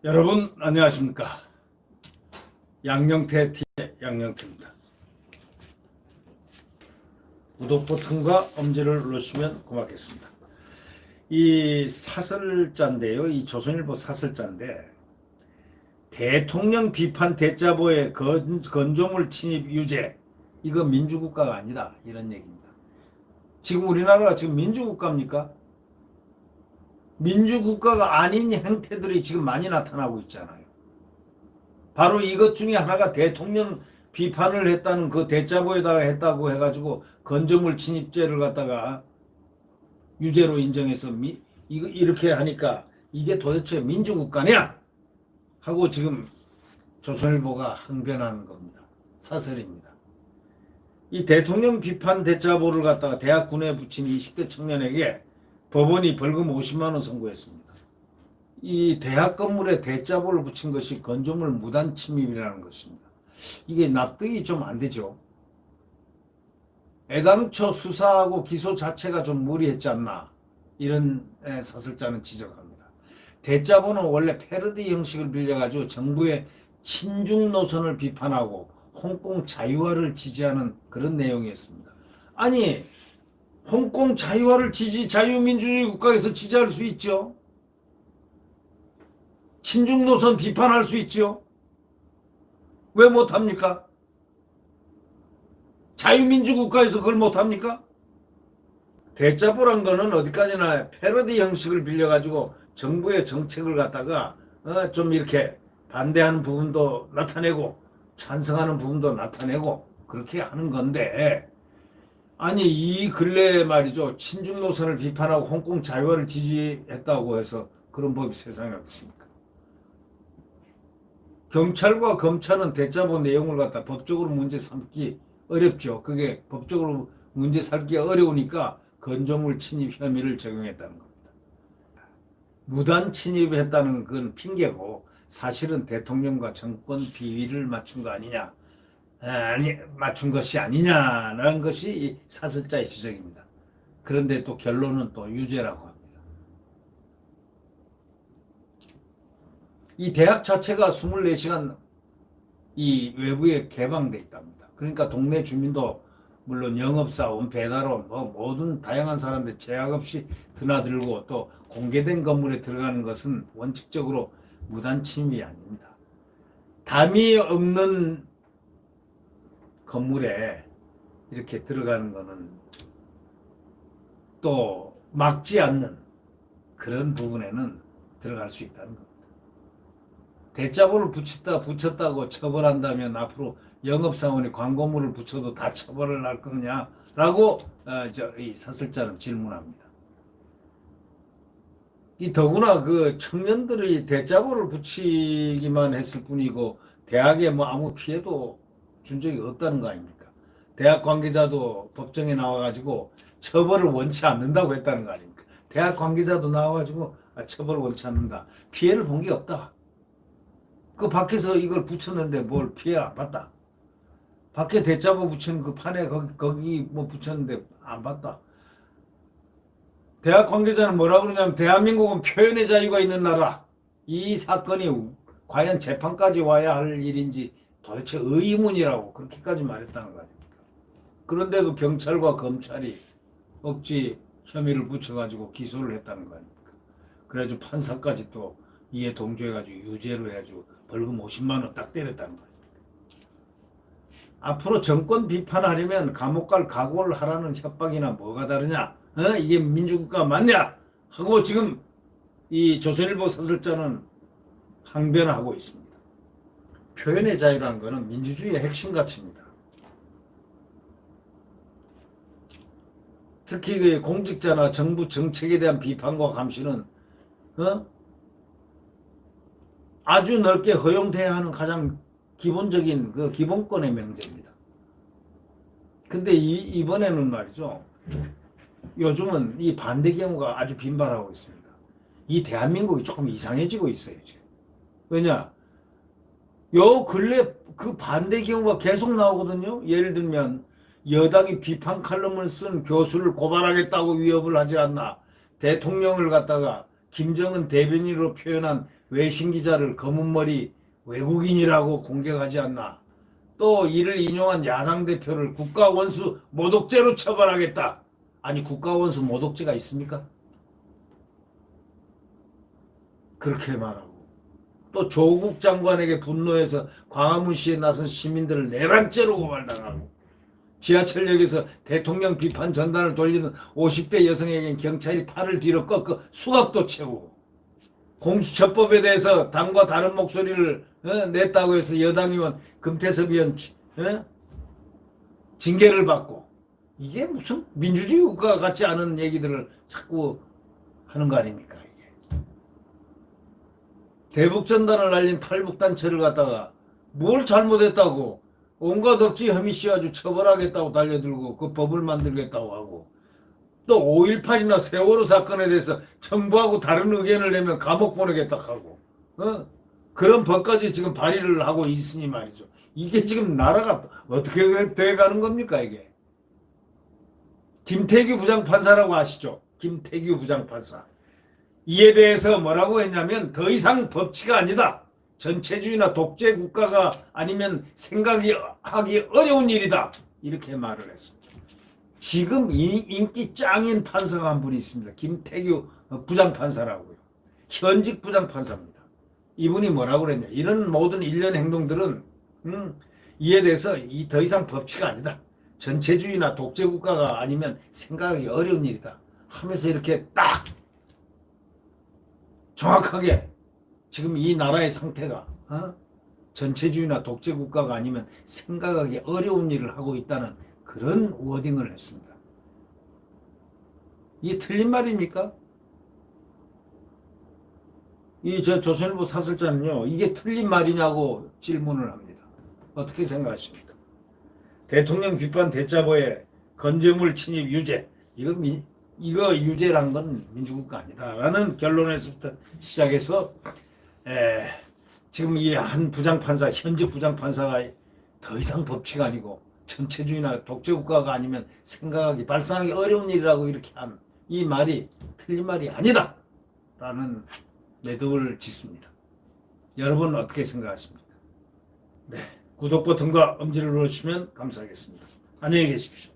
여러분 안녕하십니까. 양영태 TV의 양영태입니다. 구독 버튼과 엄지를 눌러주시면 고맙겠습니다. 이 사설자인데요. 이 조선일보 사설자인데 대통령 비판 대자보의 건조물 침입 유죄, 이거 민주국가가 아니다, 이런 얘기입니다. 지금 우리나라가 지금 민주국가입니까? 민주국가가 아닌 행태들이 지금 많이 나타나고 있잖아요. 바로 이것 중에 하나가 대통령 비판을 했다는 그 대자보에다가 했다고 해가지고 건조물 침입죄를 갖다가 유죄로 인정해서 이렇게 하니까 이게 도대체 민주국가냐 하고 지금 조선일보가 항변하는 겁니다. 사설입니다. 이 대통령 비판 대자보를 갖다가 대학군에 붙인 20대 청년에게 법원이 벌금 50만 원 선고했습니다. 이 대학 건물에 대자보를 붙인 것이 건조물 무단 침입이라는 것입니다. 이게 납득이 좀 안 되죠. 애당초 수사하고 기소 자체가 좀 무리했지 않나, 이런 사설자는 지적합니다. 대자보는 원래 패러디 형식을 빌려가지고 정부의 친중 노선을 비판하고 홍콩 자유화를 지지하는 그런 내용이었습니다. 아니, 홍콩 자유화를 자유민주주의 국가에서 지지할 수 있죠. 친중 노선 비판할 수 있죠. 왜 못합니까? 자유민주 국가에서 그걸 못합니까? 대자보란 거는 어디까지나 패러디 형식을 빌려가지고 정부의 정책을 갖다가 좀 이렇게 반대하는 부분도 나타내고 찬성하는 부분도 나타내고 그렇게 하는 건데, 아니 이 근래에 말이죠, 친중 노선을 비판하고 홍콩 자유화를 지지했다고 해서 그런 법이 세상에 없습니까? 경찰과 검찰은 대자보 내용을 갖다 법적으로 문제 삼기 어렵죠. 그게 법적으로 문제 삼기 어려우니까 건조물 침입 혐의를 적용했다는 겁니다. 무단 침입했다는 건 핑계고 사실은 대통령과 정권 비위를 맞춘 거 아니냐, 아니 맞춘 것이 아니냐라는 것이 이 사설자의 지적입니다. 그런데 또 결론은 또 유죄라고 합니다. 이 대학 자체가 24시간 이 외부에 개방돼 있답니다. 그러니까 동네 주민도 물론 영업사원, 배달원, 모든 다양한 사람들 제약 없이 드나들고 또 공개된 건물에 들어가는 것은 원칙적으로 무단 침입이 아닙니다. 담이 없는 건물에 이렇게 들어가는 것은 또 막지 않는 그런 부분에는 들어갈 수 있다는 겁니다. 대자보를 붙였다고 처벌한다면 앞으로 영업사원이 광고물을 붙여도 다 처벌을 할 거냐라고 이 사설자는 질문합니다. 이 더구나 그 청년들이 대자보를 붙이기만 했을 뿐이고 대학에 뭐 아무 피해도 준 적이 없다는 거 아닙니까? 대학 관계자도 법정에 나와가지고 처벌을 원치 않는다고 했다는 거 아닙니까? 대학 관계자도 나와가지고 처벌을 원치 않는다, 피해를 본 게 없다. 그 밖에서 이걸 붙였는데 뭘 피해 안 봤다. 밖에 대자보 붙이는 그 판에 거기 뭐 붙였는데 안 봤다. 대학 관계자는 뭐라 그러냐면 대한민국은 표현의 자유가 있는 나라. 이 사건이 과연 재판까지 와야 할 일인지 도대체 의문이라고 그렇게까지 말했다는 거 아닙니까? 그런데도 경찰과 검찰이 억지 혐의를 붙여가지고 기소를 했다는 거 아닙니까? 그래가지고 판사까지 또 이에 동조해가지고 유죄로 해가지고 벌금 50만 원 딱 때렸다는 거 아닙니까? 앞으로 정권 비판하려면 감옥 갈 각오를 하라는 협박이나 뭐가 다르냐? 이게 민주국가 맞냐? 하고 지금 이 조선일보 사설자는 항변하고 있습니다. 표현의 자유라는 것은 민주주의의 핵심 가치입니다. 특히 그 공직자나 정부 정책에 대한 비판과 감시는 아주 넓게 허용돼야 하는 가장 기본적인 그 기본권의 명제입니다. 근데 이번에는 말이죠, 요즘은 이 반대 경우가 아주 빈발하고 있습니다. 이 대한민국이 조금 이상해지고 있어요, 지금. 왜냐? 요 근래 그 반대 경우가 계속 나오거든요. 예를 들면 여당이 비판 칼럼을 쓴 교수를 고발하겠다고 위협을 하지 않나, 대통령을 갖다가 김정은 대변인으로 표현한 외신 기자를 검은머리 외국인이라고 공격하지 않나. 또 이를 인용한 야당 대표를 국가원수 모독죄로 처벌하겠다. 아니 국가원수 모독죄가 있습니까? 그렇게 말하고 또 조국 장관에게 분노해서 광화문시에 나선 시민들을 내란죄로 고발당하고 지하철역에서 대통령 비판 전단을 돌리는 50대 여성에겐 경찰이 팔을 뒤로 꺾어 수갑도 채우고 공수처법에 대해서 당과 다른 목소리를 냈다고 해서 여당 의원 금태섭 의원 징계를 받고 이게 무슨 민주주의 국가 같지 않은 얘기들을 자꾸 하는 거 아닙니까? 이게. 대북전단을 날린 탈북단체를 갖다가 뭘 잘못했다고 온갖 억지 혐의 씌워가지고 처벌하겠다고 달려들고 그 법을 만들겠다고 하고 또 5.18이나 세월호 사건에 대해서 정부하고 다른 의견을 내면 감옥 보내겠다 하고 그런 법까지 지금 발의를 하고 있으니 말이죠. 이게 지금 나라가 어떻게 돼가는 겁니까 이게. 김태규 부장판사라고 아시죠? 김태규 부장판사. 이에 대해서 뭐라고 했냐면 더 이상 법치가 아니다. 전체주의나 독재 국가가 아니면 생각이 하기 어려운 일이다. 이렇게 말을 했습니다. 지금 인기 짱인 판사가 한 분이 있습니다. 김태규 부장판사라고요. 현직 부장판사입니다. 이분이 뭐라고 그랬냐. 이런 모든 일련 행동들은 이에 대해서 더 이상 법치가 아니다. 전체주의나 독재 국가가 아니면 생각하기 어려운 일이다. 하면서 이렇게 딱 정확하게 지금 이 나라의 상태가 전체주의나 독재 국가가 아니면 생각하기 어려운 일을 하고 있다는 그런 워딩을 했습니다. 이게 틀린 말입니까? 이 조선일보 사설자는요, 이게 틀린 말이냐고 질문을 합니다. 어떻게 생각하십니까? 대통령 비판 대자보에 건재물 침입 유죄, 이거 유죄란 건 민주국가 아니다라는 결론에서부터 시작해서 지금 이 한 부장판사, 현직 부장판사가 더 이상 법치가 아니고 전체주의나 독재국가가 아니면 생각하기, 발상하기 어려운 일이라고 이렇게 한 이 말이 틀린 말이 아니다 라는 매듭을 짓습니다. 여러분 어떻게 생각하십니까? 네, 구독 버튼과 엄지를 눌러주시면 감사하겠습니다. 안녕히 계십시오.